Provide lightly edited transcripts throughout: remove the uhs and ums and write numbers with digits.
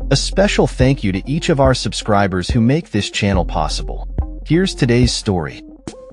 A special thank you to each of our subscribers who make this channel possible. Here's today's story.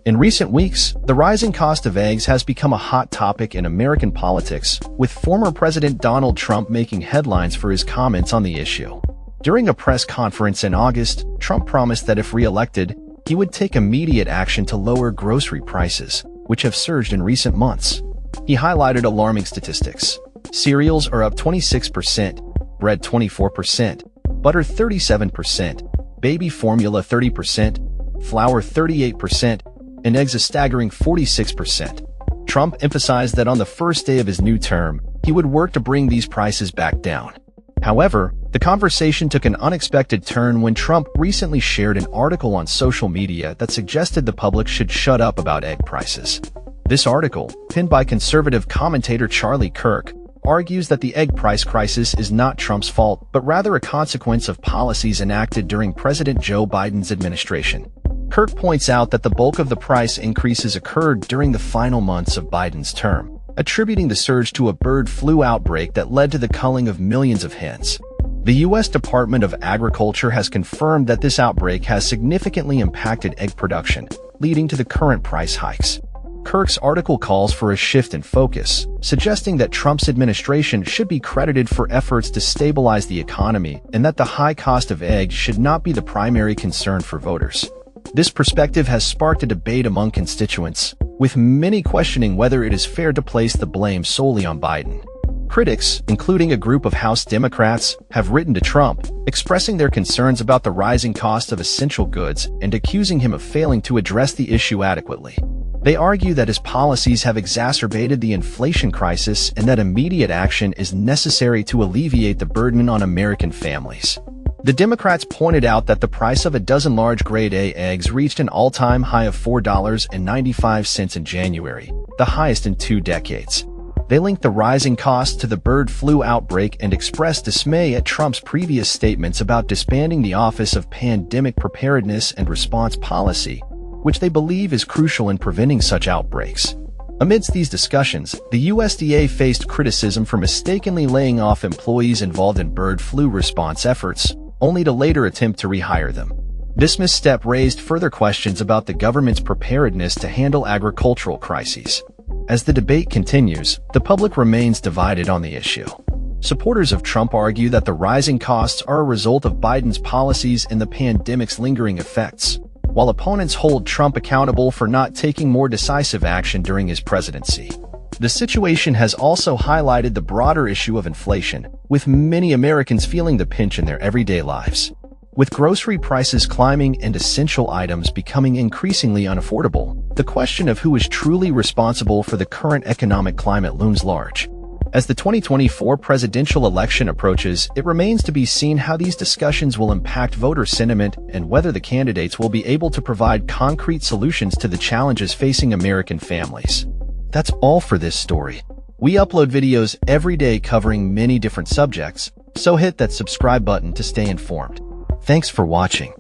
In recent weeks, the rising cost of eggs has become a hot topic in American politics, with former President Donald Trump making headlines for his comments on the issue. During a press conference in August, Trump promised that if re-elected, he would take immediate action to lower grocery prices, which have surged in recent months. He highlighted alarming statistics. Cereals are up 26%, bread 24%, butter 37%, baby formula 30%, flour 38%, and eggs a staggering 46%. Trump emphasized that on the first day of his new term, he would work to bring these prices back down. However, the conversation took an unexpected turn when Trump recently shared an article on social media that suggested the public should shut up about egg prices. This article, penned by conservative commentator Charlie Kirk, argues that the egg price crisis is not Trump's fault, but rather a consequence of policies enacted during President Joe Biden's administration. Kirk points out that the bulk of the price increases occurred during the final months of Biden's term, attributing the surge to a bird flu outbreak that led to the culling of millions of hens. The U.S. Department of Agriculture has confirmed that this outbreak has significantly impacted egg production, leading to the current price hikes. Kirk's article calls for a shift in focus, suggesting that Trump's administration should be credited for efforts to stabilize the economy and that the high cost of eggs should not be the primary concern for voters. This perspective has sparked a debate among constituents, with many questioning whether it is fair to place the blame solely on Biden. Critics, including a group of House Democrats, have written to Trump, expressing their concerns about the rising cost of essential goods and accusing him of failing to address the issue adequately. They argue that his policies have exacerbated the inflation crisis and that immediate action is necessary to alleviate the burden on American families. The Democrats pointed out that the price of a dozen large grade A eggs reached an all-time high of $4.95 in January, the highest in 2 decades. They linked the rising cost to the bird flu outbreak and expressed dismay at Trump's previous statements about disbanding the Office of Pandemic Preparedness and Response Policy, which they believe is crucial in preventing such outbreaks. Amidst these discussions, the USDA faced criticism for mistakenly laying off employees involved in bird flu response efforts, only to later attempt to rehire them. This misstep raised further questions about the government's preparedness to handle agricultural crises. As the debate continues, the public remains divided on the issue. Supporters of Trump argue that the rising costs are a result of Biden's policies and the pandemic's lingering effects, while opponents hold Trump accountable for not taking more decisive action during his presidency. The situation has also highlighted the broader issue of inflation, with many Americans feeling the pinch in their everyday lives. With grocery prices climbing and essential items becoming increasingly unaffordable, the question of who is truly responsible for the current economic climate looms large. As the 2024 presidential election approaches, it remains to be seen how these discussions will impact voter sentiment and whether the candidates will be able to provide concrete solutions to the challenges facing American families. That's all for this story. We upload videos every day covering many different subjects, so hit that subscribe button to stay informed. Thanks for watching.